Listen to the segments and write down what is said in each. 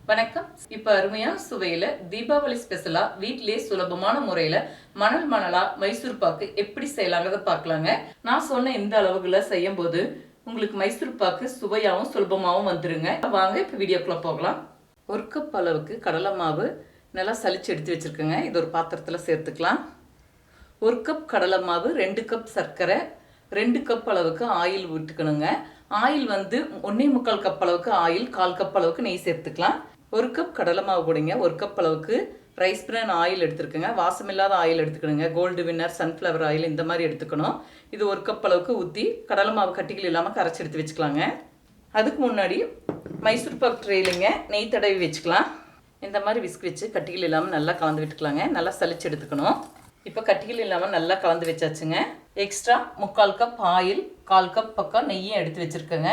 வணக்கம். இப்ப அருமையான சுவையில தீபாவளி ஸ்பெஷலா வீட்டிலேயே சுலபமான முறையில மணல் மணலா மைசூர் பாக்கு எப்படி செய்யலாங்கிறத பார்க்கலாங்க. நான் சொன்ன இந்த அளவுகளை செய்யும் போது உங்களுக்கு மைசூர் பாக்கு சுவையாகவும் சுலபமாகவும் வந்துருங்க. வாங்க இப்ப வீடியோக்குள்ள போகலாம். 1 கப் அளவுக்கு கடலை மாவு நல்லா சலிச்சு எடுத்து வச்சிருக்கேங்க. இது ஒரு பாத்திரத்துல சேர்த்துக்கலாம். 1 கப் கடலை மாவு, 2 கப் சர்க்கரை, 2 கப் அளவுக்கு ஆயில் விட்டுக்கணுங்க. ஆயில் வந்து 1.25 கப் அளவுக்கு ஆயில், 1/4 கப் அளவுக்கு நெய் சேர்த்துக்கலாம். 1 கப் கடலை மாவு போடுங்க. 1 கப் அளவுக்கு ரைஸ் பிரான் ஆயில் எடுத்துருக்குங்க. வாசமில்லாத ஆயில் எடுத்துக்கணுங்க. கோல்டு வின்னர், சன்ஃப்ளவர் ஆயில் இந்த மாதிரி எடுத்துக்கணும். இது 1 கப் அளவுக்கு ஊற்றி கடலை மாவு கட்டிகள் இல்லாமல் கரைச்சி எடுத்து வச்சுக்கலாங்க. அதுக்கு முன்னாடி மைசூர் பாக் ட்ரேலிங்க நெய் தடவி வச்சுக்கலாம். இந்த மாதிரி விஸ்க் வச்சு கட்டிகள் இல்லாமல் நல்லா கலந்து விட்டுக்கலாங்க. நல்லா சலிச்சு எடுத்துக்கணும். இப்போ கட்டிகள் இல்லாமல் நல்லா கலந்து வச்சாச்சுங்க. எக்ஸ்ட்ரா 3/4 கப் ஆயில், 1/4 கப் பக்கம் நெய்யும் எடுத்து வச்சுருக்கேங்க.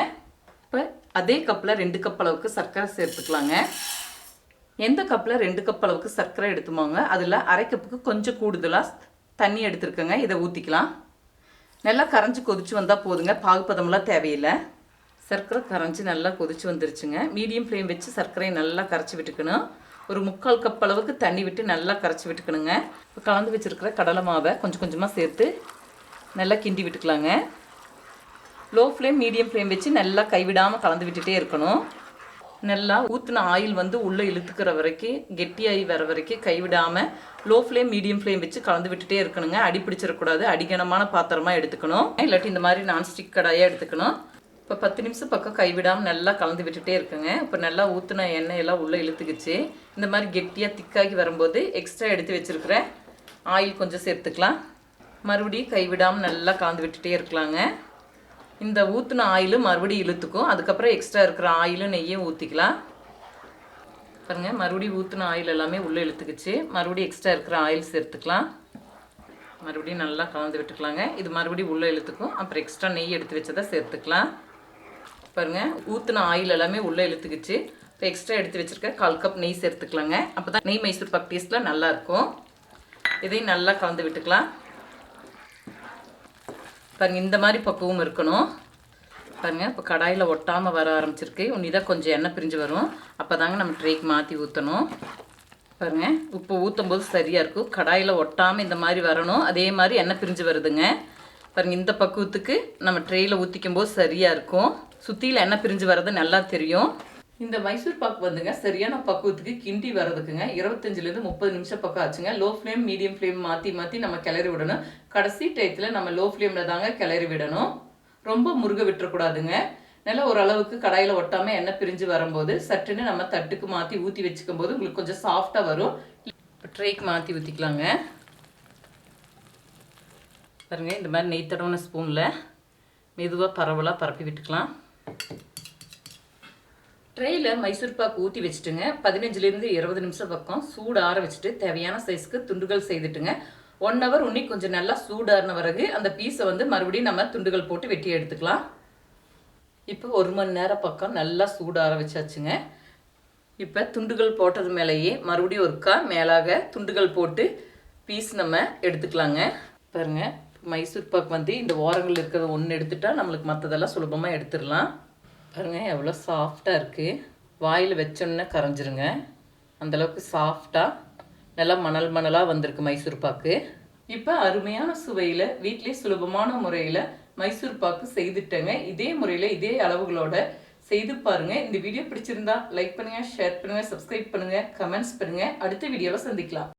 இப்போ அதே கப்பில் 2 கப் அளவுக்கு சர்க்கரை சேர்த்துக்கலாங்க. எந்த கப்பில் 2 கப் அளவுக்கு சர்க்கரை எடுத்துமோங்க அதில் 1/2 கப்புக்கு கொஞ்சம் கூடுதலாக தண்ணி எடுத்துருக்கேங்க. இதை ஊற்றிக்கலாம். நல்லா கரைஞ்சி கொதிச்சு வந்தால் போதுங்க. பாகுப்பதம்லாம் தேவையில்லை. சர்க்கரை கரைஞ்சி நல்லா கொதிச்சு வந்துருச்சுங்க. மீடியம் ஃப்ளேம் வச்சு சர்க்கரையை நல்லா கரைச்சி விட்டுக்கணும். ஒரு 3/4 கப் அளவுக்கு தண்ணி விட்டு நல்லா கரைச்சி விட்டுக்கணுங்க. இப்போ கலந்து வச்சுருக்கிற கடலை மாவை கொஞ்சம் கொஞ்சமாக சேர்த்து நல்லா கிண்டி விட்டுக்கலாங்க. லோ ஃப்ளேம் மீடியம் ஃப்ளேம் வச்சு நல்லா கைவிடாமல் கலந்து விட்டுட்டே இருக்கணும். நல்லா ஊற்றின ஆயில் வந்து உள்ளே இழுத்துக்கிற வரைக்கும், கெட்டியாகி வர வரைக்கும் கைவிடாமல் லோ ஃப்ளேம் மீடியம் ஃப்ளேம் வச்சு கலந்து விட்டுட்டே இருக்கணுங்க. அடி பிடிச்சிடக்கூடாது. அடிகனமான பாத்திரமாக எடுத்துக்கணும். இல்லாட்டி இந்த மாதிரி நான்ஸ்டிக் கடாயாக எடுத்துக்கணும். இப்போ 10 நிமிஷம் பக்கம் கைவிடாமல் நல்லா கலந்து விட்டுட்டே இருக்குங்க. இப்போ நல்லா ஊற்றின எண்ணெயெல்லாம் உள்ளே இழுத்துக்குச்சு. இந்த மாதிரி கெட்டியாக திக்காகி வரும்போது எக்ஸ்ட்ரா எடுத்து வச்சுருக்கிற ஆயில் கொஞ்சம் சேர்த்துக்கலாம். மறுபடியும் கைவிடாமல் நல்லா கலந்து விட்டுட்டே இருக்கலாங்க. இந்த ஊற்றின ஆயிலும் மறுபடியும் இழுத்துக்கும். அதுக்கப்புறம் எக்ஸ்ட்ரா இருக்கிற ஆயிலும் நெய்யும் ஊற்றிக்கலாம். பாருங்கள், மறுபடியும் ஊற்றின ஆயில் எல்லாமே உள்ளே இழுத்துக்குச்சு. மறுபடியும் எக்ஸ்ட்ரா இருக்கிற ஆயில் சேர்த்துக்கலாம். மறுபடியும் நல்லா கலந்து விட்டுக்கலாங்க. இது மறுபடியும் உள்ளே இழுத்துக்கும். அப்புறம் எக்ஸ்ட்ரா நெய் எடுத்து வச்சதை சேர்த்துக்கலாம். பாருங்கள், ஊற்றின ஆயில் எல்லாமே உள்ளே இழுத்துக்குச்சு. இப்போ எக்ஸ்ட்ரா எடுத்து வச்சுருக்க 1/4 கப் நெய் சேர்த்துக்கலாங்க. அப்போ தான் நெய் மைசூர் பாக் டேஸ்ட்டில் நல்லாயிருக்கும். இதையும் நல்லா கலந்து விட்டுக்கலாம். பாருங்கள், இந்த மாதிரி பக்குவம் இருக்கணும். பாருங்கள், இப்போ கடாயில் ஒட்டாமல் வர ஆரம்பிச்சிருக்கு. இதான் கொஞ்சம் எண்ணெய் பிரிஞ்சு வரும். அப்போ தாங்க நம்ம ட்ரேக்கு மாற்றி ஊற்றணும். பாருங்கள், இப்போ ஊற்றும் போது சரியாக இருக்கும். கடாயில் ஒட்டாமல் இந்த மாதிரி வரணும். அதே மாதிரி எண்ணெய் பிரிஞ்சு வருதுங்க. பாருங்கள், இந்த பக்குவத்துக்கு நம்ம ட்ரேயில் ஊற்றிக்கும் போது சரியாக இருக்கும். சுற்றியில் எண்ணெய் பிரிஞ்சு வர்றது நல்லா தெரியும். இந்த மைசூர் பாக்கு வந்துங்க சரியான பக்குவத்துக்கு கிண்டி வர்றதுக்குங்க 25லேருந்து 30 நிமிஷம் பக்கம் ஆச்சுங்க. லோ ஃப்ளேம் மீடியம் ஃப்ளேம் மாற்றி மாற்றி நம்ம கிளறி விடணும். கடைசி டயத்தில் நம்ம லோ ஃப்ளேமில் தாங்க கிளறி விடணும். ரொம்ப முருக விட்டுறக்கூடாதுங்க. நல்லா ஓரளவுக்கு கடாயில் ஒட்டாமல் எண்ணெய் பிரிஞ்சு வரும்போது சட்டுன்னு நம்ம தட்டுக்கு மாற்றி ஊற்றி வச்சுக்கும் போது உங்களுக்கு கொஞ்சம் சாஃப்டாக வரும். இப்போ ட்ரேக்கு மாற்றி ஊற்றிக்கலாங்க. பாருங்கள், இந்த மாதிரி நெய் தடவின ஸ்பூனில் மெதுவாக பரவலாக பரப்பி விட்டுக்கலாம். ட்ரேயில் மைசூர் பாக்கு ஊற்றி வச்சுட்டுங்க 15லேருந்து 20 நிமிஷம் பக்கம் சூடு ஆற வச்சுட்டு தேவையான சைஸ்க்கு துண்டுகள் செய்துட்டுங்க 1 ஹவர் இன்னும் கொஞ்சம் நல்லா சூடாறின பிறகு அந்த பீஸை வந்து மறுபடியும் நம்ம துண்டுகள் போட்டு வெட்டி எடுத்துக்கலாம். இப்போ 1 மணி நேரம் பக்கம் நல்லா சூடாற வச்சாச்சுங்க. இப்போ துண்டுகள் போட்டது மேலேயே மறுபடியும் ஒருக்கா மேலாக துண்டுகள் போட்டு பீஸ் நம்ம எடுத்துக்கலாங்க. பாருங்கள், மைசூர் பாக் வந்து இந்த ஓரங்கள் இருக்கிறத ஒன்று எடுத்துட்டா நம்மளுக்கு மற்றதெல்லாம் சுலபமாக எடுத்துடலாம். பாருங்கள், எவ்வளோ சாஃப்டாக இருக்குது. வாயில் வச்சோன்னே கரைஞ்சிருங்க. அந்தளவுக்கு சாஃப்டாக நல்லா மணல் மணலாக வந்திருக்கு மைசூர் பாக்கு. இப்போ அருமையான சுவையில் வீட்டிலே சுலபமான முறையில் மைசூர் பாக்கு செய்துட்டேங்க. இதே முறையில் இதே அளவுகளோட செய்து பாருங்கள். இந்த வீடியோ பிடிச்சிருந்தா லைக் பண்ணுங்கள், ஷேர் பண்ணுங்கள், சப்ஸ்கிரைப் பண்ணுங்கள், கமெண்ட்ஸ் பண்ணுங்கள். அடுத்த வீடியோவில் சந்திக்கலாம்.